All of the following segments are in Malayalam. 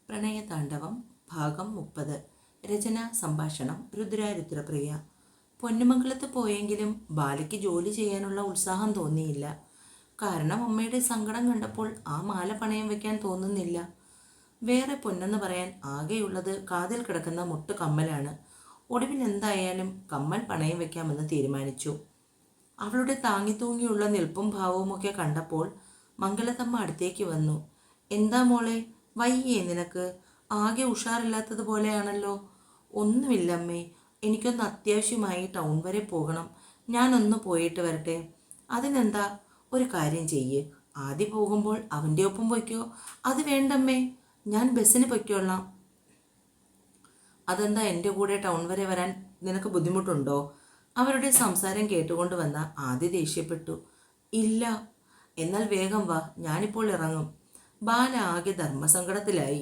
പ്രണയതാണ്ഡവം ഭാഗം 30. രചന സംഭാഷണം രുദ്രപ്രിയ. പൊന്നുമംഗലത്ത് പോയെങ്കിലും ബാലയ്ക്ക് ജോലി ചെയ്യാനുള്ള ഉത്സാഹം തോന്നിയില്ല. കാരണം അമ്മയുടെ സങ്കടം കണ്ടപ്പോൾ ആ മാല പണയം വയ്ക്കാൻ തോന്നുന്നില്ല. വേറെ പൊന്നെന്ന് പറയാൻ ആകെയുള്ളത് കാതിൽ കിടക്കുന്ന മുട്ട് കമ്മലാണ്. ഒടുവിൽ എന്തായാലും കമ്മൽ പണയം വയ്ക്കാമെന്ന് തീരുമാനിച്ചു. അവളുടെ താങ്ങിത്തൂങ്ങിയുള്ള നിൽപ്പും ഭാവവുമൊക്കെ കണ്ടപ്പോൾ മംഗലത്തമ്മ അടുത്തേക്ക് വന്നു. എന്താ മോളെ, വയ്യേ നിനക്ക്? ആകെ ഉഷാറില്ലാത്തതുപോലെയാണല്ലോ. ഒന്നുമില്ലമ്മേ, എനിക്കൊന്ന് അത്യാവശ്യമായി ടൗൺ വരെ പോകണം. ഞാനൊന്ന് പോയിട്ട് വരട്ടെ. അതിനെന്താ, ഒരു കാര്യം ചെയ്യ്, ആദ്യം പോകുമ്പോൾ അവൻ്റെ ഒപ്പം പൊയ്ക്കോ. അത് വേണ്ടമ്മേ, ഞാൻ ബസ്സിന് പൊയ്ക്കോളാം. അതെന്താ, എൻ്റെ കൂടെ ടൗൺ വരെ വരാൻ നിനക്ക് ബുദ്ധിമുട്ടുണ്ടോ? അവരുടെ സംസാരം കേട്ടുകൊണ്ട് വന്ന ആദ്യ ദേഷ്യപ്പെട്ടു. ഇല്ല. എന്നാൽ വേഗം വാ, ഞാനിപ്പോൾ ഇറങ്ങും. ബാല ആകെ ധർമ്മസങ്കടത്തിലായി.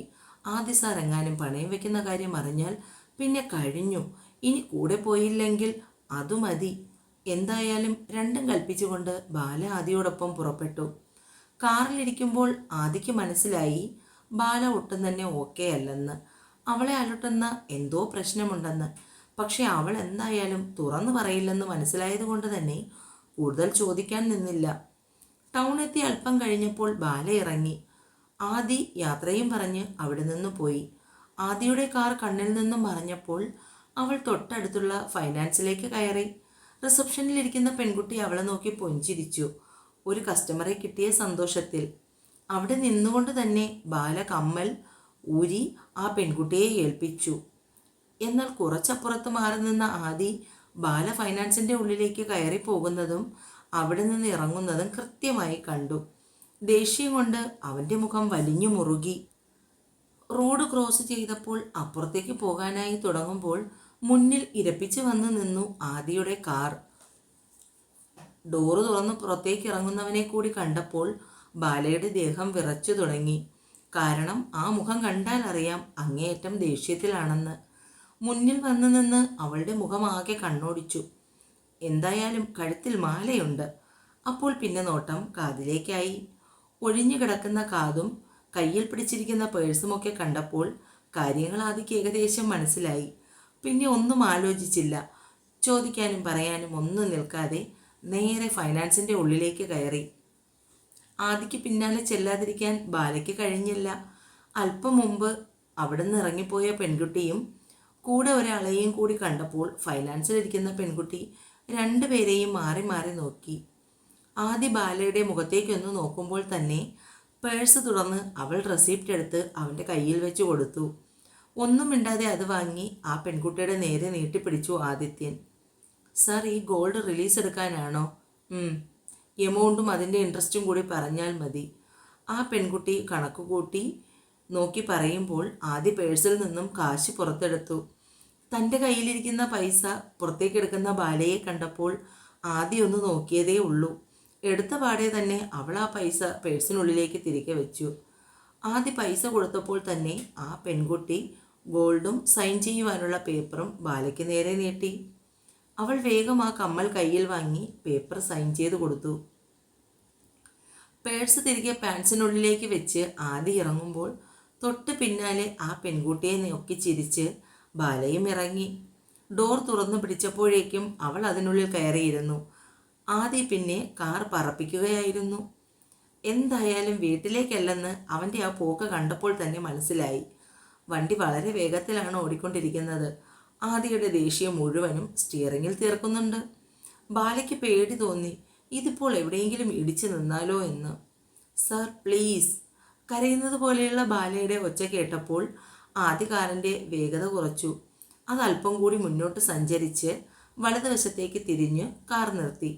ആദ്യ സാർ എങ്ങാനും പണയം വെക്കുന്ന കാര്യം അറിഞ്ഞാൽ പിന്നെ കഴിഞ്ഞു. ഇനി കൂടെ പോയില്ലെങ്കിൽ അതു മതി. എന്തായാലും രണ്ടും കൽപ്പിച്ചുകൊണ്ട് ബാല ആദിയോടൊപ്പം പുറപ്പെട്ടു. കാറിലിരിക്കുമ്പോൾ ആദിക്ക് മനസ്സിലായി ബാല ഒട്ടും തന്നെ ഓക്കെ അല്ലെന്ന്. അവളെ അലട്ടുന്ന എന്തോ പ്രശ്നമുണ്ടെന്ന്. പക്ഷെ അവൾ എന്തായാലും തുറന്നു പറയില്ലെന്ന് മനസ്സിലായതുകൊണ്ട് തന്നെ കൂടുതൽ ചോദിക്കാൻ നിന്നില്ല. ടൗണെത്തി അല്പം കഴിഞ്ഞപ്പോൾ ബാല ഇറങ്ങി. ആദി യാത്രയും പറഞ്ഞ് അവിടെ നിന്ന് പോയി. ആദിയുടെ കാർ കണ്ണിൽ നിന്നും മറഞ്ഞപ്പോൾ അവൾ തൊട്ടടുത്തുള്ള ഫൈനാൻസിലേക്ക് കയറി. റിസപ്ഷനിലിരിക്കുന്ന പെൺകുട്ടി അവളെ നോക്കി പുഞ്ചിരിച്ചു. ഒരു കസ്റ്റമറെ കിട്ടിയ സന്തോഷത്തിൽ. അവിടെ നിന്നുകൊണ്ട് തന്നെ ബാല കമ്മൽ ഊരി ആ പെൺകുട്ടിയെ ഏൽപ്പിച്ചു. എന്നാൽ കുറച്ചപ്പുറത്ത് മാറി നിന്ന ആദി ബാല ഫൈനാൻസിൻ്റെ ഉള്ളിലേക്ക് കയറി പോകുന്നതും അവിടെ നിന്ന് ഇറങ്ങുന്നതും കൃത്യമായി കണ്ടു. ദേഷ്യം കൊണ്ട് അവൻ്റെ മുഖം വലിഞ്ഞു മുറുകി. റോഡ് ക്രോസ് ചെയ്തപ്പോൾ അപ്പുറത്തേക്ക് പോകാനായി തുടങ്ങുമ്പോൾ മുന്നിൽ ഇരപ്പിച്ച് വന്ന് നിന്നു ആദിയുടെ കാർ. ഡോറ് തുറന്ന് പുറത്തേക്ക് ഇറങ്ങുന്നവനെ കൂടി കണ്ടപ്പോൾ ബാലയുടെ ദേഹം വിറച്ചു തുടങ്ങി. കാരണം ആ മുഖം കണ്ടാൽ അറിയാം അങ്ങേയറ്റം ദേഷ്യത്തിലാണെന്ന്. മുന്നിൽ വന്നു നിന്ന് അവളുടെ മുഖം ആകെ കണ്ണോടിച്ചു. എന്തായാലും കഴുത്തിൽ മാലയുണ്ട്. അപ്പോൾ പിന്നെ നോട്ടം കാതിലേക്കായി. ഒഴിഞ്ഞു കിടക്കുന്ന കാതും കയ്യിൽ പിടിച്ചിരിക്കുന്ന പേഴ്സുമൊക്കെ കണ്ടപ്പോൾ കാര്യങ്ങൾ ആദിക്ക് ഏകദേശം മനസ്സിലായി. പിന്നെ ഒന്നും ആലോചിച്ചില്ല. ചോദിക്കാനും പറയാനും ഒന്നും നിൽക്കാതെ നേരെ ഫൈനാൻസിൻ്റെ ഉള്ളിലേക്ക് കയറി. ആദിക്ക് പിന്നാലെ ചെല്ലാതിരിക്കാൻ ബാലയ്ക്ക് കഴിഞ്ഞില്ല. അല്പം മുമ്പ് അവിടെ നിന്ന് ഇറങ്ങിപ്പോയ പെൺകുട്ടിയും കൂടെ ഒരാളെയും കൂടി കണ്ടപ്പോൾ ഫൈനാൻസിലിരിക്കുന്ന പെൺകുട്ടി രണ്ടുപേരെയും മാറി മാറി നോക്കി. ആദ്യ ബാലയുടെ മുഖത്തേക്കൊന്ന് നോക്കുമ്പോൾ തന്നെ പേഴ്സ് തുറന്ന് അവൾ റെസിപ്റ്റ് എടുത്ത് അവൻ്റെ കയ്യിൽ വെച്ച് കൊടുത്തു. ഒന്നും മിണ്ടാതെ അത് വാങ്ങി ആ പെൺകുട്ടിയുടെ നേരെ നീട്ടിപ്പിടിച്ചു ആദിത്യൻ. സാർ, ഈ ഗോൾഡ് റിലീസ് എടുക്കാനാണോ? എമൗണ്ടും അതിൻ്റെ ഇൻട്രസ്റ്റും കൂടി പറഞ്ഞാൽ മതി. ആ പെൺകുട്ടി കണക്ക് കൂട്ടി നോക്കി പറയുമ്പോൾ ആദ്യ പേഴ്സിൽ നിന്നും കാശ് പുറത്തെടുത്തു. തൻ്റെ കയ്യിലിരിക്കുന്ന പൈസ പുറത്തേക്കെടുക്കുന്ന ബാലയെ കണ്ടപ്പോൾ ആദ്യം ഒന്ന് നോക്കിയതേ ഉള്ളൂ. എടുത്ത പാടെ തന്നെ അവൾ ആ പൈസ പേഴ്സിനുള്ളിലേക്ക് തിരികെ വെച്ചു. ആദ്യ പൈസ കൊടുത്തപ്പോൾ തന്നെ ആ പെൺകുട്ടി ഗോൾഡും സൈൻ ചെയ്യുവാനുള്ള പേപ്പറും ബാലയ്ക്ക് നേരെ നീട്ടി. അവൾ വേഗം ആ കമ്മൽ കയ്യിൽ വാങ്ങി പേപ്പർ സൈൻ ചെയ്ത് കൊടുത്തു. പേഴ്സ് തിരികെ പാൻസിനുള്ളിലേക്ക് വെച്ച് ആദ്യം ഇറങ്ങുമ്പോൾ തൊട്ട് പിന്നാലെ ആ പെൺകുട്ടിയെ നോക്കി ചിരിച്ച് ബാലയും ഇറങ്ങി. ഡോർ തുറന്നു പിടിച്ചപ്പോഴേക്കും അവൾ അതിനുള്ളിൽ കയറിയിരുന്നു. ആദ്യം പിന്നെ കാർ പറപ്പിക്കുകയായിരുന്നു. എന്തായാലും വീട്ടിലേക്കല്ലെന്ന് അവൻ്റെ ആ പോക്ക് കണ്ടപ്പോൾ തന്നെ മനസ്സിലായി. വണ്ടി വളരെ വേഗത്തിലാണ് ഓടിക്കൊണ്ടിരിക്കുന്നത്. ആദിയുടെ ദേഷ്യം മുഴുവനും സ്റ്റിയറിങ്ങിൽ തീർക്കുന്നുണ്ട്. ബാലയ്ക്ക് പേടി തോന്നി, ഇതിപ്പോൾ എവിടെയെങ്കിലും ഇടിച്ചു നിന്നാലോ എന്ന്. Sir please. കരയുന്നത് പോലെയുള്ള ബാലയുടെ ഒച്ച കേട്ടപ്പോൾ ആദ്യ കാറിൻ്റെ വേഗത കുറച്ചു. അത് അല്പം കൂടി മുന്നോട്ട് സഞ്ചരിച്ച് വലതുവശത്തേക്ക് തിരിഞ്ഞ് കാർ നിർത്തി.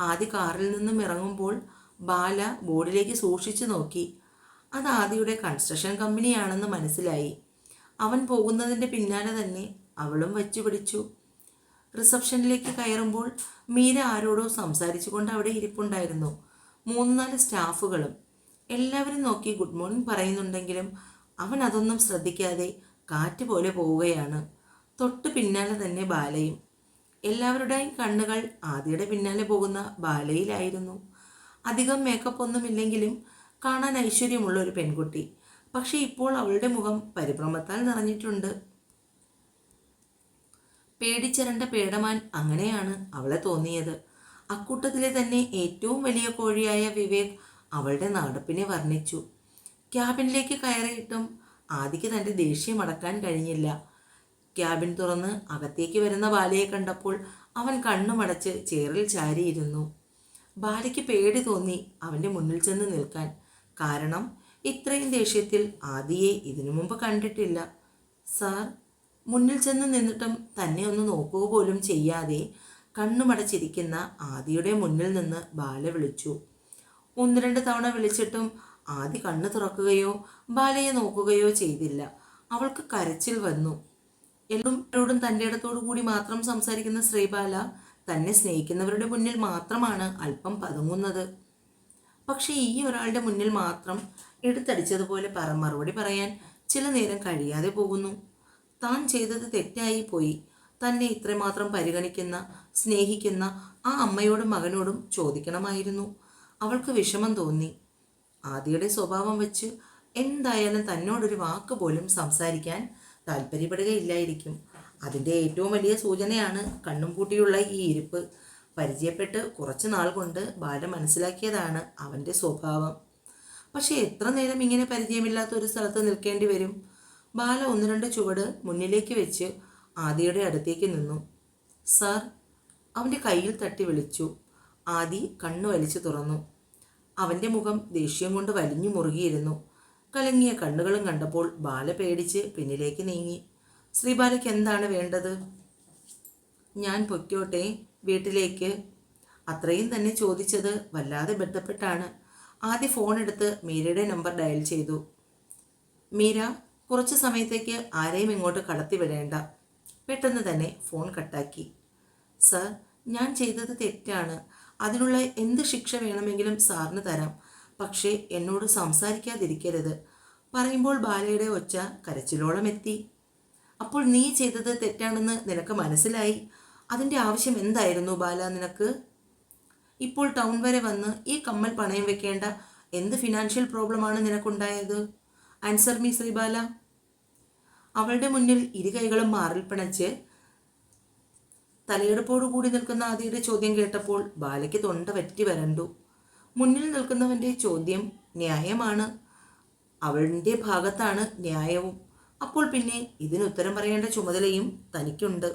ആദ്യ കാറിൽ നിന്നും ഇറങ്ങുമ്പോൾ ബാല ബോർഡിലേക്ക് സൂക്ഷിച്ചു നോക്കി. അത് ആദിയുടെ കൺസ്ട്രക്ഷൻ കമ്പനിയാണെന്ന് മനസ്സിലായി. അവൻ പോകുന്നതിൻ്റെ പിന്നാലെ തന്നെ അവളും വച്ചു പിടിച്ചു. റിസപ്ഷനിലേക്ക് കയറുമ്പോൾ മീര ആരോടോ സംസാരിച്ചു കൊണ്ട് അവിടെ ഇരിപ്പുണ്ടായിരുന്നു. 3-4 സ്റ്റാഫുകളും. എല്ലാവരും നോക്കി ഗുഡ് മോർണിംഗ് പറയുന്നുണ്ടെങ്കിലും അവൻ അതൊന്നും ശ്രദ്ധിക്കാതെ കാറ്റ് പോലെ പോവുകയാണ്. തൊട്ട് പിന്നാലെ തന്നെ ബാലയും. എല്ലാവരുടെയും കണ്ണുകൾ ആദിയുടെ പിന്നാലെ പോകുന്ന ബാലയിലായിരുന്നു. അധികം മേക്കപ്പ് ഒന്നുമില്ലെങ്കിലും കാണാൻ ഐശ്വര്യമുള്ള ഒരു പെൺകുട്ടി. പക്ഷെ ഇപ്പോൾ അവളുടെ മുഖം പരിഭ്രമത്താൽ നിറഞ്ഞിട്ടുണ്ട്. പേടിച്ചരണ്ട പേടമാൻ അങ്ങനെയാണ് അവളെ തോന്നിയത്. അക്കൂട്ടത്തിലെ തന്നെ ഏറ്റവും വലിയ കോഴിയായ വിവേക് അവളുടെ നടപ്പിനെ വർണ്ണിച്ചു. ക്യാബിനിലേക്ക് കയറിയിട്ടും ആദിക്ക് തൻ്റെ ദേഷ്യം അടക്കാൻ കഴിഞ്ഞില്ല. ക്യാബിൻ തുറന്ന് അകത്തേക്ക് വരുന്ന ബാലയെ കണ്ടപ്പോൾ അവൻ കണ്ണുമടച്ച് ചേറിൽ ചാരിയിരുന്നു. ബാലയ്ക്ക് പേടി തോന്നി അവൻ്റെ മുന്നിൽ ചെന്ന് നിൽക്കാൻ. കാരണം ഇത്രയും ദേഷ്യത്തിൽ ആദിയെ ഇതിനു മുമ്പ് കണ്ടിട്ടില്ല. സാർ, മുന്നിൽ ചെന്ന് നിന്നിട്ടും തന്നെ ഒന്ന് നോക്കുക പോലും ചെയ്യാതെ കണ്ണുമടച്ചിരിക്കുന്ന ആദിയുടെ മുന്നിൽ നിന്ന് ബാല വിളിച്ചു. ഒന്ന് രണ്ട് തവണ വിളിച്ചിട്ടും ആദി കണ്ണ് തുറക്കുകയോ ബാലയെ നോക്കുകയോ ചെയ്തില്ല. അവൾക്ക് കരച്ചിൽ വന്നു. എല്ലാവരോടും തൻ്റെ ഇടത്തോടു കൂടി മാത്രം സംസാരിക്കുന്ന ശ്രീബാല തന്നെ സ്നേഹിക്കുന്നവരുടെ മുന്നിൽ മാത്രമാണ് അല്പം പതുങ്ങുന്നത്. പക്ഷേ ഈ ഒരാളുടെ മുന്നിൽ മാത്രം എടുത്തടിച്ചതുപോലെ മറുപടി പറയാൻ ചില നേരം കഴിയാതെ പോകുന്നു. താൻ ചെയ്തത് തെറ്റായി പോയി. തന്നെ ഇത്രമാത്രം പരിഗണിക്കുന്ന സ്നേഹിക്കുന്ന ആ അമ്മയോടും മകനോടും ചോദിക്കണമായിരുന്നു. അവൾക്ക് വിഷമം തോന്നി. ആദിയുടെ സ്വഭാവം വെച്ച് എന്തായാലും തന്നോടൊരു വാക്ക് പോലും സംസാരിക്കാൻ താല്പര്യപ്പെടുകയില്ലായിരിക്കും. അതിൻ്റെ ഏറ്റവും വലിയ സൂചനയാണ് കണ്ണും പൂട്ടിയുള്ള ഈ ഇരിപ്പ്. പരിചയപ്പെട്ട് കുറച്ച് നാൾ കൊണ്ട് ബാല മനസ്സിലാക്കിയതാണ് അവൻ്റെ സ്വഭാവം. പക്ഷേ എത്ര നേരം ഇങ്ങനെ പരിചയമില്ലാത്ത ഒരു സ്ഥലത്ത് നിൽക്കേണ്ടി വരും? ബാല ഒന്ന് രണ്ട് ചുവട് മുന്നിലേക്ക് വെച്ച് ആദിയുടെ അടുത്തേക്ക് നിന്നു. സാർ, അവൻ്റെ കയ്യിൽ തട്ടി വിളിച്ചു. ആദി കണ്ണു വലിച്ചു തുറന്നു. അവൻ്റെ മുഖം ദേഷ്യം കൊണ്ട് വലിഞ്ഞു മുറുകിയിരുന്നു. കലങ്ങിയ കണ്ണുകളും കണ്ടപ്പോൾ ബാല പേടിച്ച് പിന്നിലേക്ക് നീങ്ങി. ശ്രീബാലയ്ക്ക് എന്താണ് വേണ്ടത്? ഞാൻ പൊയ്ക്കോട്ടെ വീട്ടിലേക്ക്? അത്രയും തന്നെ ചോദിച്ചത് വല്ലാതെ ബന്ധപ്പെട്ടാണ്. ആദ്യ ഫോൺ എടുത്ത് മീരയുടെ നമ്പർ ഡയൽ ചെയ്തു. മീര, കുറച്ച് സമയത്തേക്ക് ആരെയും ഇങ്ങോട്ട് കടത്തിവിടേണ്ട. പെട്ടെന്ന് തന്നെ ഫോൺ കട്ടാക്കി. സർ, ഞാൻ ചെയ്തത് തെറ്റാണ്. അതിനുള്ള എന്ത് ശിക്ഷ വേണമെങ്കിലും സാറിന് തരാം. പക്ഷേ എന്നോട് സംസാരിക്കാതിരിക്കരുത്. പറയുമ്പോൾ ബാലയുടെ ഒച്ച കരച്ചിലോളം എത്തി. അപ്പോൾ നീ ചെയ്തത് തെറ്റാണെന്ന് നിനക്ക് മനസ്സിലായി. അതിൻ്റെ ആവശ്യം എന്തായിരുന്നു ബാല നിനക്ക്? ഇപ്പോൾ ടൗൺ വരെ വന്ന് ഈ കമ്മൽ പണയം വെക്കേണ്ട എന്ത് ഫിനാൻഷ്യൽ പ്രോബ്ലമാണ് നിനക്കുണ്ടായത്? Answer me Sreebala. അവളുടെ മുന്നിൽ ഇരുകൈകളും മാറിൽ പിണച്ച് തലയെടുപ്പോടു കൂടി നിൽക്കുന്ന ആദിയുടെ ചോദ്യം കേട്ടപ്പോൾ ബാലയ്ക്ക് തൊണ്ട വറ്റി വരണ്ടു. മുന്നിൽ നിൽക്കുന്നവൻ്റെ ചോദ്യം ന്യായമാണ്. അവളുടെ ഭാഗത്താണ് ന്യായവും. അപ്പോൾ പിന്നെ ഇതിന് ഉത്തരം പറയേണ്ട ചുമതലയും തനിക്കുണ്ട്.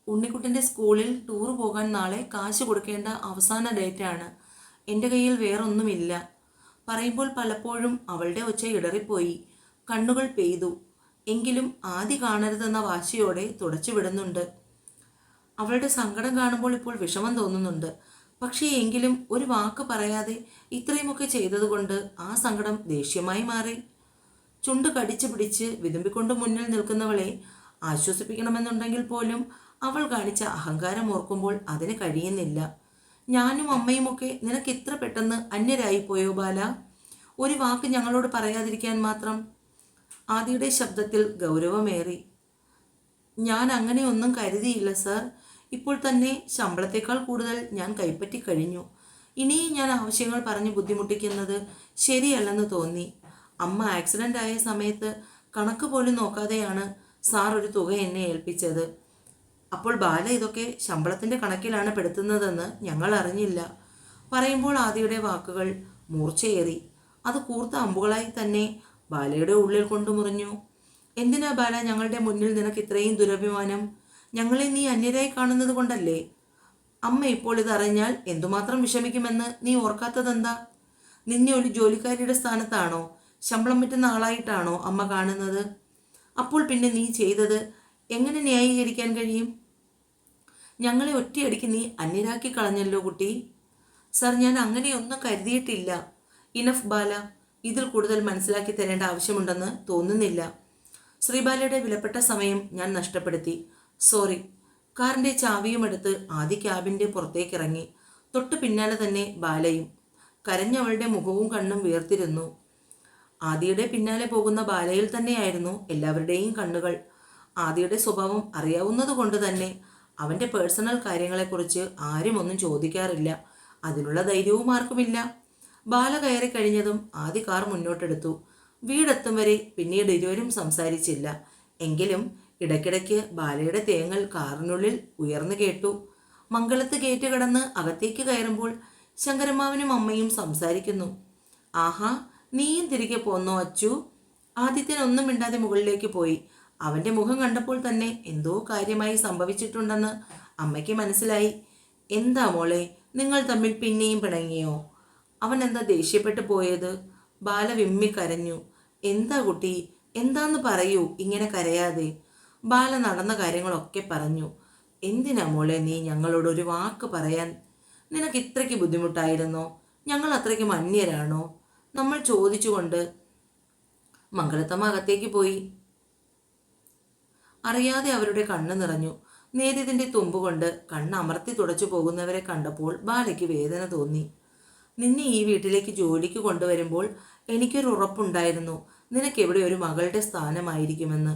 ഉണ്ണിക്കുട്ടൻ്റെ സ്കൂളിൽ ടൂർ പോകാൻ നാളെ കാശ് കൊടുക്കേണ്ട അവസാന ഡേറ്റാണ്. എൻ്റെ കയ്യിൽ വേറൊന്നുമില്ല. പറയുമ്പോൾ പലപ്പോഴും അവളുടെ ഒച്ച ഇടറിപ്പോയി. കണ്ണുകൾ പെയ്തു. എങ്കിലും ആദി കാണരുതെന്ന വാശിയോടെ തുടച്ചു വിടുന്നുണ്ട്. അവളുടെ സങ്കടം കാണുമ്പോൾ ഇപ്പോൾ വിഷമം തോന്നുന്നുണ്ട്. പക്ഷേ എങ്കിലും ഒരു വാക്ക് പറയാതെ ഇത്രയുമൊക്കെ ചെയ്തതുകൊണ്ട് ആ സങ്കടം ദേഷ്യമായി മാറി. ചുണ്ട് കടിച്ചു പിടിച്ച് വിതുമ്പിക്കൊണ്ട് മുന്നിൽ നിൽക്കുന്നവളെ ആശ്വസിപ്പിക്കണമെന്നുണ്ടെങ്കിൽ പോലും അവൾ കാണിച്ച അഹങ്കാരം ഓർക്കുമ്പോൾ അതിന് കഴിയുന്നില്ല. ഞാനും അമ്മയുമൊക്കെ നിനക്ക് ഇത്ര പെട്ടെന്ന് അന്യരായിപ്പോയോ ബാല? ഒരു വാക്ക് ഞങ്ങളോട് പറയാതിരിക്കാൻ മാത്രം. ആദിയുടെ ശബ്ദത്തിൽ ഗൗരവമേറി. ഞാൻ അങ്ങനെ ഒന്നും കരുതിയില്ല സർ. ഇപ്പോൾ തന്നെ ശമ്പളത്തേക്കാൾ കൂടുതൽ ഞാൻ കൈപ്പറ്റി കഴിഞ്ഞു. ഇനിയും ഞാൻ ആവശ്യങ്ങൾ പറഞ്ഞ് ബുദ്ധിമുട്ടിക്കുന്നത് ശരിയല്ലെന്ന് തോന്നി. അമ്മ ആക്സിഡൻ്റ് ആയ സമയത്ത് കണക്ക് പോലും നോക്കാതെയാണ് സാർ ഒരു തുക എന്നെ ഏൽപ്പിച്ചത്. അപ്പോൾ ബാല ഇതൊക്കെ ശമ്പളത്തിൻ്റെ കണക്കിലാണ് പെടുത്തുന്നതെന്ന് ഞങ്ങൾ അറിഞ്ഞില്ല. പറയുമ്പോൾ ആദിയുടെ വാക്കുകൾ മൂർച്ചയേറി. അത് കൂർത്ത അമ്പുകളായി തന്നെ ബാലയുടെ ഉള്ളിൽ കൊണ്ടു മുറിഞ്ഞു. എന്തിനാ ബാല ഞങ്ങളുടെ മുന്നിൽ നിനക്ക് ഇത്രയും ദുരഭിമാനം? ഞങ്ങളെ നീ അന്യരായി കാണുന്നത് കൊണ്ടല്ലേ? അമ്മ ഇപ്പോൾ ഇതറിഞ്ഞാൽ എന്തുമാത്രം വിഷമിക്കുമെന്ന് നീ ഓർക്കാത്തതെന്താ? നിന്നെ ഒരു ജോലിക്കാരിയുടെ സ്ഥാനത്താണോ, ശമ്പളം പറ്റുന്ന ആളായിട്ടാണോ അമ്മ കാണുന്നത്? അപ്പോൾ പിന്നെ നീ ചെയ്തത് എങ്ങനെ ന്യായീകരിക്കാൻ കഴിയും? ഞങ്ങളെ ഒറ്റയടിക്ക് നീ അന്യരാക്കി കളഞ്ഞല്ലോ കുട്ടി. സർ, ഞാൻ അങ്ങനെയൊന്നും കരുതിയിട്ടില്ല. ഇനഫ് ബാല. ഇതിൽ കൂടുതൽ മനസ്സിലാക്കി തരേണ്ട ആവശ്യമുണ്ടെന്ന് തോന്നുന്നില്ല. ശ്രീബാലയുടെ വിലപ്പെട്ട സമയം ഞാൻ നഷ്ടപ്പെടുത്തി. സോറി. കാറിൻ്റെ ചാവിയും എടുത്ത് ആദ്യ ക്യാബിൻ്റെ പുറത്തേക്കിറങ്ങി. തൊട്ടു പിന്നാലെ തന്നെ ബാലയും. കരഞ്ഞവളുടെ മുഖവും കണ്ണും വീർത്തിരുന്നു. ആദിയുടെ പിന്നാലെ പോകുന്ന ബാലയിൽ തന്നെയായിരുന്നു എല്ലാവരുടെയും കണ്ണുകൾ. ആദിയുടെ സ്വഭാവം അറിയാവുന്നത് കൊണ്ട് തന്നെ അവൻ്റെ പേഴ്സണൽ കാര്യങ്ങളെക്കുറിച്ച് ആരും ഒന്നും ചോദിക്കാറില്ല. അതിനുള്ള ധൈര്യവും ആർക്കുമില്ല. ബാല കയറി കഴിഞ്ഞതും ആദി കാർ മുന്നോട്ടെടുത്തു. വീടെത്തും വരെ പിന്നീട് ഇരുവരും സംസാരിച്ചില്ല. എങ്കിലും ഇടയ്ക്കിടയ്ക്ക് ബാലയുടെ തേങ്ങൽ കാറിനുള്ളിൽ ഉയർന്നു കേട്ടു. മംഗലത്ത് ഗേറ്റ് കടന്ന് അകത്തേക്ക് കയറുമ്പോൾ ശങ്കരമ്മാവനും അമ്മയും സംസാരിക്കുന്നു. ആഹാ, നീയും തിരികെ പോന്നോ അച്ചു? ആദിത്യൻ ഒന്നും മിണ്ടാതെ മുകളിലേക്ക് പോയി. അവന്റെ മുഖം കണ്ടപ്പോൾ തന്നെ എന്തോ കാര്യമായി സംഭവിച്ചിട്ടുണ്ടെന്ന് അമ്മയ്ക്ക് മനസ്സിലായി. എന്താ മോളെ, നിങ്ങൾ തമ്മിൽ പിന്നെയും പിണങ്ങിയോ? അവൻ എന്താ ദേഷ്യപ്പെട്ടു പോയത്? ബാല വിമ്മി കരഞ്ഞു. എന്താ കുട്ടി, എന്താന്ന് പറയൂ, ഇങ്ങനെ കരയാതെ. ബാല നടന്ന കാര്യങ്ങളൊക്കെ പറഞ്ഞു. എന്തിനാ മോളെ നീ ഞങ്ങളോട് ഒരു വാക്ക് പറയാൻ? നിനക്ക് ഇത്രയ്ക്ക് ബുദ്ധിമുട്ടായിരുന്നോ? ഞങ്ങൾ അത്രയ്ക്ക് മന്യരാണോ? നമ്മൾ ചോദിച്ചുകൊണ്ട് മംഗളത്തമ്മ അകത്തേക്ക് പോയി. അറിയാതെ അവരുടെ കണ്ണ് നിറഞ്ഞു. നേരിയതിൻ്റെ തുമ്പുകൊണ്ട് കണ്ണ് അമർത്തി തുടച്ചു പോകുന്നവരെ കണ്ടപ്പോൾ ബാലയ്ക്ക് വേദന തോന്നി. നിന്നെ ഈ വീട്ടിലേക്ക് ജോലിക്ക് കൊണ്ടുവരുമ്പോൾ എനിക്കൊരു ഉറപ്പുണ്ടായിരുന്നു, നിനക്കെവിടെ ഒരു മകളുടെ സ്ഥാനമായിരിക്കുമെന്ന്.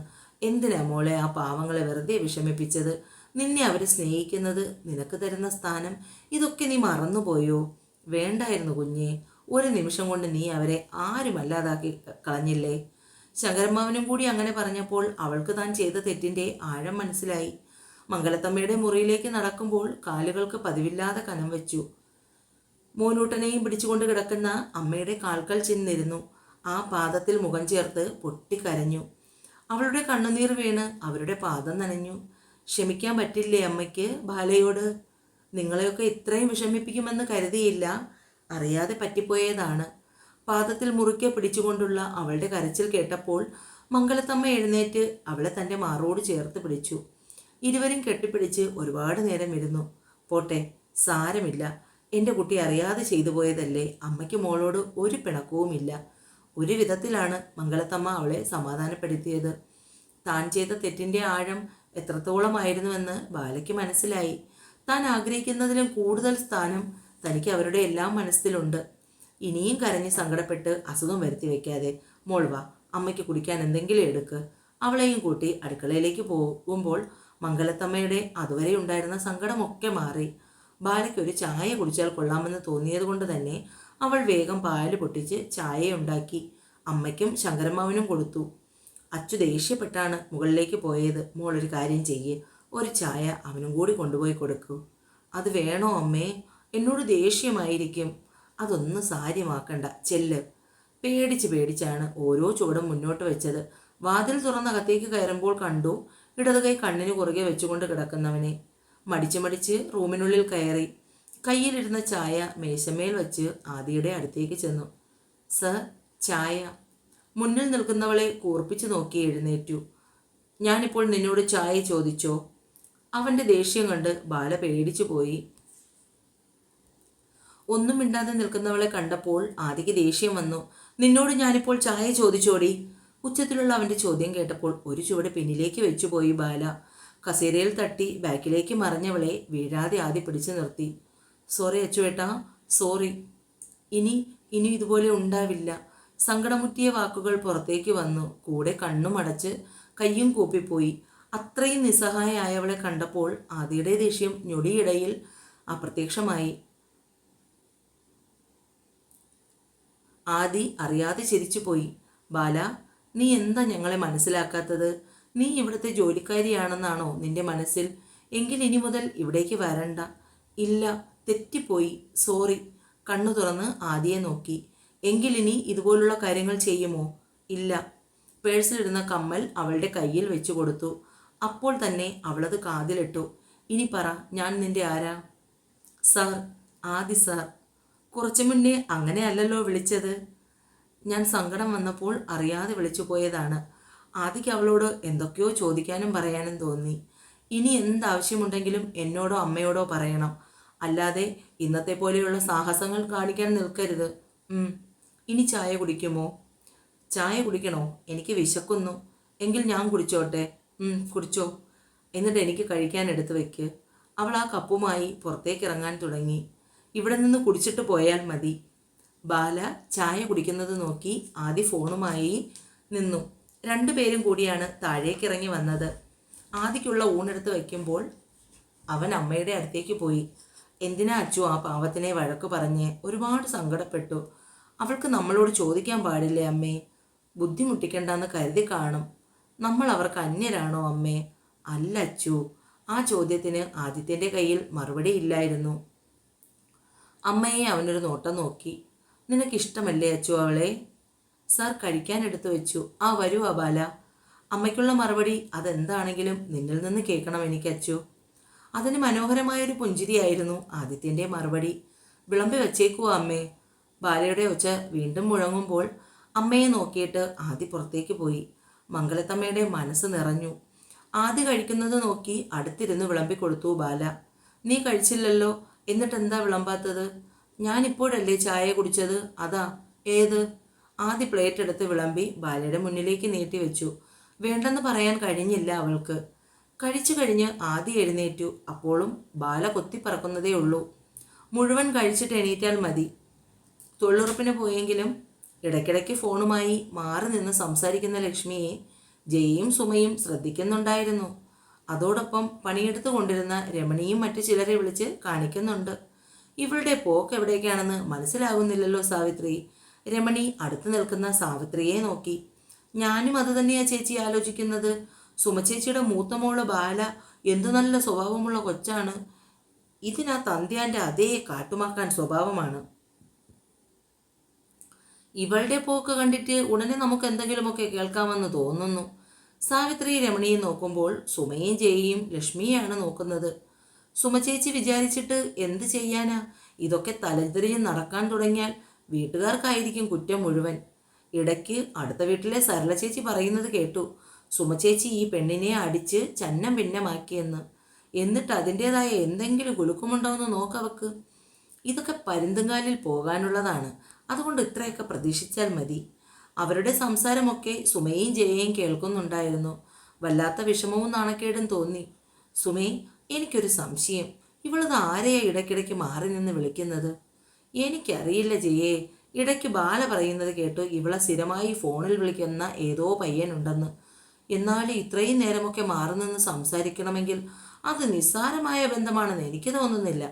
എന്തിനാ മോളെ ആ പാവങ്ങളെ വെറുതെ വിഷമിപ്പിച്ചത്? നിന്നെ അവർ സ്നേഹിക്കുന്നത്, നിനക്ക് തരുന്ന സ്ഥാനം, ഇതൊക്കെ നീ മറന്നുപോയോ? വേണ്ടായിരുന്നു കുഞ്ഞേ. ഒരു നിമിഷം കൊണ്ട് നീ അവരെ ആരുമല്ലാതാക്കി കളഞ്ഞില്ലേ? ശങ്കരമ്മാവനും കൂടി അങ്ങനെ പറഞ്ഞപ്പോൾ അവൾക്ക് താൻ ചെയ്ത തെറ്റിൻ്റെ ആഴം മനസ്സിലായി. മംഗലത്തമ്മയുടെ മുറിയിലേക്ക് നടക്കുമ്പോൾ കാലുകൾക്ക് പതിവില്ലാതെ കനം വെച്ചു. മോനൂട്ടനെയും പിടിച്ചുകൊണ്ട് കിടക്കുന്ന അമ്മയുടെ കാൽക്കൽ ചെന്നിരുന്നു. ആ പാദത്തിൽ മുഖം ചേർത്ത് പൊട്ടിക്കരഞ്ഞു. അവളുടെ കണ്ണുനീർ വീണ് അവരുടെ പാദം നനഞ്ഞു. ക്ഷമിക്കാൻ പറ്റില്ലേ അമ്മയ്ക്ക് ബാലയോട്? നിങ്ങളെയൊക്കെ ഇത്രയും വിഷമിപ്പിക്കുമെന്ന് കരുതിയില്ല. അറിയാതെ പറ്റിപ്പോയതാണ്. പാദത്തിൽ മുറുക്കെ പിടിച്ചുകൊണ്ടുള്ള അവളുടെ കരച്ചിൽ കേട്ടപ്പോൾ മംഗലത്തമ്മ എഴുന്നേറ്റ് അവളെ തൻ്റെ മാറോട് ചേർത്ത് പിടിച്ചു. ഇരുവരും കെട്ടിപ്പിടിച്ച് ഒരുപാട് നേരം ഇരുന്നു. പോട്ടെ, സാരമില്ല. എൻ്റെ കുട്ടി അറിയാതെ ചെയ്തു പോയതല്ലേ. അമ്മയ്ക്ക് മോളോട് ഒരു പിണക്കവുമില്ല. ഒരു വിധത്തിലാണ് മംഗലത്തമ്മ അവളെ സമാധാനപ്പെടുത്തിയത്. താൻ ചെയ്ത തെറ്റിൻ്റെ ആഴം എത്രത്തോളമായിരുന്നുവെന്ന് ബാലയ്ക്ക് മനസ്സിലായി. താൻ ആഗ്രഹിക്കുന്നതിലും കൂടുതൽ സ്ഥാനം തനിക്ക് അവരുടെ എല്ലാം മനസ്സിലുണ്ട്. ഇനിയും കരഞ്ഞ് സങ്കടപ്പെട്ട് അസുഖം വരുത്തി വയ്ക്കാതെ മോൾ വാ, അമ്മയ്ക്ക് കുടിക്കാൻ എന്തെങ്കിലും എടുക്ക്. അവളെയും കൂട്ടി അടുക്കളയിലേക്ക് പോകുമ്പോൾ മംഗലത്തമ്മയുടെ അതുവരെ ഉണ്ടായിരുന്ന സങ്കടമൊക്കെ മാറി. ബാലയ്ക്കൊരു ചായ കുടിച്ചാൽ കൊള്ളാമെന്ന് തോന്നിയത് കൊണ്ട് തന്നെ അവൾ വേഗം പാല് പൊട്ടിച്ച് ചായ ഉണ്ടാക്കി അമ്മയ്ക്കും ശങ്കരമ്മാവനും കൊടുത്തു. അച്ചു ദേഷ്യപ്പെട്ടാണ് മുകളിലേക്ക് പോയത്. മോളൊരു കാര്യം ചെയ്യേ, ഒരു ചായ അവനും കൂടി കൊണ്ടുപോയി കൊടുക്കൂ. അത് വേണോ അമ്മേ? എന്നോട് ദേഷ്യമായിരിക്കും. അതൊന്നും സാര്യമാക്കണ്ട, ചെല്ല്. പേടിച്ചാണ് ഓരോ ചുവടും മുന്നോട്ട് വെച്ചത്. വാതിൽ തുറന്നകത്തേക്ക് കയറുമ്പോൾ കണ്ടു ഇടത് കൈ കണ്ണിന് കുറുകെ വെച്ചുകൊണ്ട് കിടക്കുന്നവനെ. മടിച്ച് റൂമിനുള്ളിൽ കയറി. കയ്യിലിരുന്ന ചായ മേശമേൽ വെച്ച് ആദിയുടെ അടുത്തേക്ക് ചെന്നു. സർ, ചായ. മുന്നിൽ നിൽക്കുന്നവളെ കൂർപ്പിച്ചു നോക്കി എഴുന്നേറ്റു. ഞാനിപ്പോൾ നിന്നോട് ചായ ചോദിച്ചോ? അവൻ്റെ ദേഷ്യം കണ്ട് ബാല പേടിച്ചു പോയി. ഒന്നും മിണ്ടാതെ നിൽക്കുന്നവളെ കണ്ടപ്പോൾ ആദിക്ക് ദേഷ്യം വന്നു. നിന്നോട് ഞാനിപ്പോൾ ചായ ചോദിച്ചോടി? ഉച്ചത്തിലുള്ള അവൻ്റെ ചോദ്യം കേട്ടപ്പോൾ ഒരു ചുവട് പിന്നിലേക്ക് വെച്ചുപോയി ബാല. കസേരയിൽ തട്ടി ബാക്കിലേക്ക് മറിഞ്ഞവളെ വീഴാതെ ആദ്യം പിടിച്ചു നിർത്തി. സോറി അച്ചുവേട്ടാ, സോറി. ഇനി ഇതുപോലെ ഉണ്ടാവില്ല. സങ്കടമുറ്റിയ വാക്കുകൾ പുറത്തേക്ക് വന്നു. കൂടെ കണ്ണും അടച്ച് കയ്യും കൂപ്പിപ്പോയി. അത്രയും നിസ്സഹായയായവളെ കണ്ടപ്പോൾ ആദിയുടെ ദേഷ്യം ഞൊടിയിടയിൽ അപ്രത്യക്ഷമായി. ആദി അറിയാതെ ചിരിച്ചുപോയി. ബാല, നീ എന്താ ഞങ്ങളെ മനസ്സിലാക്കാത്തത്? നീ ഇവിടുത്തെ ജോലിക്കാരിയാണെന്നാണോ നിന്റെ മനസ്സിൽ? എങ്കിൽ ഇനി മുതൽ ഇവിടേക്ക് വരണ്ട. ഇല്ല, തെറ്റിപ്പോയി, സോറി. കണ്ണു തുറന്ന് ആദിയെ നോക്കി. എങ്കിൽ ഇനി ഇതുപോലുള്ള കാര്യങ്ങൾ ചെയ്യുമോ? ഇല്ല. പേഴ്സിലിരുന്ന കമ്മൽ അവളുടെ കയ്യിൽ വെച്ചു കൊടുത്തു. അപ്പോൾ തന്നെ അവളത് കാതിലിട്ടു. ഇനി പറ, ഞാൻ നിന്റെ ആരാ? സാർ, ആദി സാർ. കുറച്ചു മുന്നേ അങ്ങനെയല്ലല്ലോ വിളിച്ചത്. ഞാൻ സങ്കടം വന്നപ്പോൾ അറിയാതെ വിളിച്ചു പോയതാണ്. ആദിക്ക് അവളോട് എന്തൊക്കെയോ ചോദിക്കാനും പറയാനും തോന്നി. ഇനി എന്താവശ്യമുണ്ടെങ്കിലും എന്നോടോ അമ്മയോടോ പറയണം. അല്ലാതെ ഇന്നത്തെ പോലെയുള്ള സാഹസങ്ങൾ കാണിക്കാൻ നിൽക്കരുത്. ഇനി ചായ കുടിക്കുമോ? ചായ കുടിക്കണോ? എനിക്ക് വിശക്കുന്നു. എങ്കിൽ ഞാൻ കുടിച്ചോട്ടെ. കുടിച്ചോ. എന്നിട്ട് എനിക്ക് കഴിക്കാൻ എടുത്തു വയ്ക്ക്. അവൾ ആ കപ്പുമായി പുറത്തേക്ക് ഇറങ്ങാൻ തുടങ്ങി. ഇവിടെ നിന്ന് കുടിച്ചിട്ട് പോയാൽ മതി. ബാല ചായ കുടിക്കുന്നത് നോക്കി ആദി ഫോണുമായി നിന്നു. രണ്ടുപേരും കൂടിയാണ് താഴേക്കിറങ്ങി വന്നത്. ആദിക്കുള്ള ഊണെടുത്ത് വയ്ക്കുമ്പോൾ അവൻ അമ്മയുടെ അടുത്തേക്ക് പോയി. എന്തിനാ അച്ചു ആ പാവത്തിനെ വഴക്ക് പറഞ്ഞ്? ഒരുപാട് സങ്കടപ്പെട്ടു. അവൾക്ക് നമ്മളോട് ചോദിക്കാൻ പാടില്ലേ അമ്മേ? ബുദ്ധിമുട്ടിക്കണ്ടെന്ന് കരുതി കാണും. നമ്മൾ അവർക്ക് അന്യരാണോ അമ്മേ? അല്ല അച്ചു. ആ ചോദ്യത്തിന് ആദിത്യൻ്റെ കയ്യിൽ മറുപടി ഇല്ലായിരുന്നു. അമ്മയെ അവനൊരു നോട്ടം നോക്കി. നിനക്കിഷ്ടമല്ലേ അച്ചു അവളെ? സാർ കഴിക്കാൻ എടുത്തു വെച്ചു. ആ വരൂ അബാല. അമ്മയ്ക്കുള്ള മറുപടി അതെന്താണെങ്കിലും നിന്നിൽ നിന്ന് കേൾക്കണം എനിക്ക് അച്ചു. അതിന് മനോഹരമായൊരു പുഞ്ചിരിയായിരുന്നു ആദിത്യൻ്റെ മറുപടി. വിളമ്പി വച്ചേക്കുവാ അമ്മേ. ബാലയുടെ ഒച്ച വീണ്ടും മുഴങ്ങുമ്പോൾ അമ്മയെ നോക്കിയിട്ട് ആദി പുറത്തേക്ക് പോയി. മംഗലത്തമ്മയുടെ മനസ്സ് നിറഞ്ഞു. ആദി കഴിക്കുന്നത് നോക്കി അടുത്തിരുന്ന് വിളമ്പിക്കൊടുത്തു ബാല. നീ കഴിച്ചില്ലല്ലോ, എന്നിട്ടെന്താ വിളമ്പാത്തത്? ഞാനിപ്പോഴല്ലേ ചായ കുടിച്ചത്, അതാ. ഏത്? ആദി പ്ലേറ്റ് എടുത്ത് വിളമ്പി ബാലയുടെ മുന്നിലേക്ക് നീട്ടിവെച്ചു. വേണ്ടെന്ന് പറയാൻ കഴിഞ്ഞില്ല അവൾക്ക്. കഴിച്ചു കഴിഞ്ഞ് ആദി എഴുന്നേറ്റു. അപ്പോഴും ബാല കൊത്തിപ്പറക്കുന്നതേ ഉള്ളൂ. മുഴുവൻ കഴിച്ചിട്ട് എണീറ്റാൽ മതി. തൊഴിലുറപ്പിന് പോയെങ്കിലും ഇടയ്ക്കിടയ്ക്ക് ഫോണുമായി മാറി നിന്ന് സംസാരിക്കുന്ന ലക്ഷ്മിയെ ജയയും സുമയും ശ്രദ്ധിക്കുന്നുണ്ടായിരുന്നു. അതോടൊപ്പം പണിയെടുത്തു കൊണ്ടിരുന്ന രമണിയും മറ്റു ചിലരെ വിളിച്ച് കാണിക്കുന്നുണ്ട്. ഇവളുടെ പോക്ക് എവിടേക്കാണെന്ന് മനസ്സിലാകുന്നില്ലല്ലോ സാവിത്രി. രമണി അടുത്തു നിൽക്കുന്ന സാവിത്രിയെ നോക്കി. ഞാനും അത് തന്നെയാ ചേച്ചി ആലോചിക്കുന്നത്. സുമചേച്ചിയുടെ മൂത്ത മോള് ബാല എന്തു നല്ല സ്വഭാവമുള്ള കൊച്ചാണ്. ഇതിനാ തന്ത്യാൻ്റെ അതേ കാട്ടുമാക്കാൻ സ്വഭാവമാണ്. ഇവളുടെ പോക്ക് കണ്ടിട്ട് ഉടനെ നമുക്ക് എന്തെങ്കിലുമൊക്കെ കേൾക്കാമെന്ന് തോന്നുന്നു. സാവിത്രി രമണിയെ നോക്കുമ്പോൾ സുമയും ജയയും ലക്ഷ്മിയെയാണ് നോക്കുന്നത്. സുമചേച്ചി വിചാരിച്ചിട്ട് എന്ത് ചെയ്യാനാ? ഇതൊക്കെ തലതിരിഞ്ഞ് നടക്കാൻ തുടങ്ങിയാൽ വീട്ടുകാർക്കായിരിക്കും കുറ്റം മുഴുവൻ. ഇടയ്ക്ക് അടുത്ത വീട്ടിലെ സരള ചേച്ചി പറയുന്നത് കേട്ടു, സുമചേച്ചി ഈ പെണ്ണിനെ അടിച്ച് ചന്നം ഭിന്നമാക്കിയെന്ന്. എന്നിട്ട് അതിൻ്റെതായ എന്തെങ്കിലും കുലുക്കുമുണ്ടോ എന്ന് നോക്കവക്ക്. ഇതൊക്കെ പരുന്തുംകാലിൽ പോകാനുള്ളതാണ്. അതുകൊണ്ട് ഇത്രയൊക്കെ പ്രതീക്ഷിച്ചാൽ മതി. അവരുടെ സംസാരമൊക്കെ സുമയും ജയയും കേൾക്കുന്നുണ്ടായിരുന്നു. വല്ലാത്ത വിഷമവും നാണക്കേടും തോന്നി. സുമേ, എനിക്കൊരു സംശയം. ഇവളത് ആരെയാ ഇടയ്ക്കിടയ്ക്ക് മാറി നിന്ന് വിളിക്കുന്നത്? എനിക്കറിയില്ല ജയേ. ഇടയ്ക്ക് ബാല പറയുന്നത് കേട്ടു ഇവളെ സ്ഥിരമായി ഫോണിൽ വിളിക്കുന്ന ഏതോ പയ്യനുണ്ടെന്ന്. എന്നാൽ ഇത്രയും നേരമൊക്കെ മാറി നിന്ന് സംസാരിക്കണമെങ്കിൽ അത് നിസ്സാരമായ ബന്ധമാണെന്ന് എനിക്ക് തോന്നുന്നില്ല.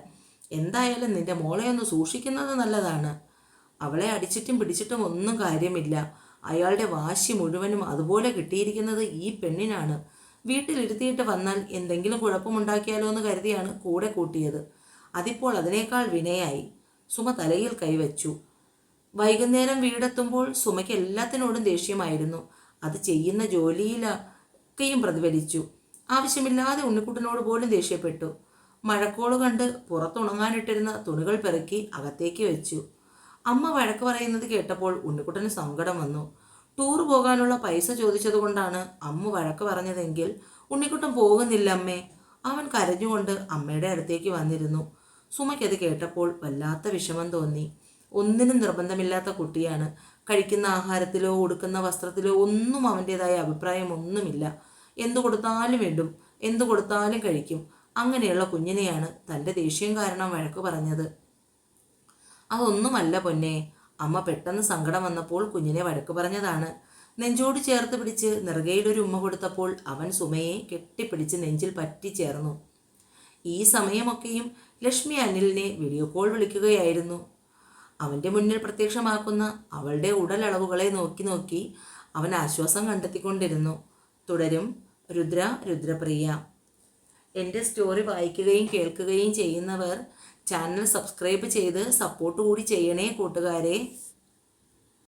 എന്തായാലും നിന്റെ മോളെ ഒന്ന് സൂക്ഷിക്കുന്നത് നല്ലതാണ്. അവളെ അടിച്ചിട്ടും പിടിച്ചിട്ടും ഒന്നും കാര്യമില്ല. അയാളുടെ വാശി മുഴുവനും അതുപോലെ കിട്ടിയിരിക്കുന്നത് ഈ പെണ്ണിനാണ്. വീട്ടിലിരുത്തിയിട്ട് വന്നാൽ എന്തെങ്കിലും കുഴപ്പമുണ്ടാക്കിയാലോ എന്ന് കരുതിയാണ് കൂടെ കൂട്ടിയത്. അതിപ്പോൾ അതിനേക്കാൾ വിനയായി. സുമ തലയിൽ കൈവച്ചു. വൈകുന്നേരം വീടെത്തുമ്പോൾ സുമയ്ക്ക് എല്ലാത്തിനോടും ദേഷ്യമായിരുന്നു. അത് ചെയ്യുന്ന ജോലിയിലൊക്കെയും പ്രതിഫലിച്ചു. ആവശ്യമില്ലാതെ ഉണ്ണിക്കുട്ടനോട് പോലും ദേഷ്യപ്പെട്ടു. മഴക്കോള് കണ്ട് പുറത്തുണങ്ങാനിട്ടിരുന്ന തുണികൾ പെറുക്കി അകത്തേക്ക് വെച്ചു. അമ്മ വഴക്ക് പറയുന്നത് കേട്ടപ്പോൾ ഉണ്ണിക്കുട്ടന് സങ്കടം വന്നു. ടൂർ പോകാനുള്ള പൈസ ചോദിച്ചതുകൊണ്ടാണ് അമ്മ വഴക്ക് പറഞ്ഞതെങ്കിൽ ഉണ്ണിക്കുട്ടൻ പോകുന്നില്ല അമ്മേ. അവൻ കരഞ്ഞുകൊണ്ട് അമ്മയുടെ അടുത്തേക്ക് വന്നിരുന്നു. സുമയ്ക്കത് കേട്ടപ്പോൾ വല്ലാത്ത വിഷമം തോന്നി. ഒന്നിനും നിർബന്ധമില്ലാത്ത കുട്ടിയാണ്. കഴിക്കുന്ന ആഹാരത്തിലോ ഉടുക്കുന്ന വസ്ത്രത്തിലോ ഒന്നും അവൻ്റേതായ അഭിപ്രായം ഒന്നുമില്ല. എന്തു കൊടുത്താലും ഇടും, എന്തു കൊടുത്താലും കഴിക്കും. അങ്ങനെയുള്ള കുഞ്ഞിനെയാണ് തൻ്റെ ദേഷ്യം കാരണം വഴക്ക് പറഞ്ഞത്. അതൊന്നുമല്ല പൊന്നെ. അമ്മ പെട്ടെന്ന് സങ്കടം വന്നപ്പോൾ കുഞ്ഞിനെ വഴക്ക് പറഞ്ഞതാണ്. നെഞ്ചോട് ചേർത്ത് പിടിച്ച് നെറുകയിലൊരു ഉമ്മ കൊടുത്തപ്പോൾ അവൻ സുമയെ കെട്ടിപ്പിടിച്ച് നെഞ്ചിൽ പറ്റിച്ചേർന്നു. ഈ സമയമൊക്കെയും ലക്ഷ്മി അനിലിനെ വീഡിയോ കോൾ വിളിക്കുകയായിരുന്നു. അവൻ്റെ മുന്നിൽ പ്രത്യക്ഷമാക്കുന്ന അവളുടെ ഉടലളവുകളെ നോക്കി നോക്കി അവൻ ആശ്വാസം കണ്ടെത്തിക്കൊണ്ടിരുന്നു. തുടരും രുദ്രപ്രിയ. എൻ്റെ സ്റ്റോറി വായിക്കുകയും കേൾക്കുകയും ചെയ്യുന്നവർ ചാനൽ സബ്സ്ക്രൈബ് ചെയ്ത് സപ്പോർട്ട് കൂടി ചെയ്യണേ കൂട്ടുകാരെ.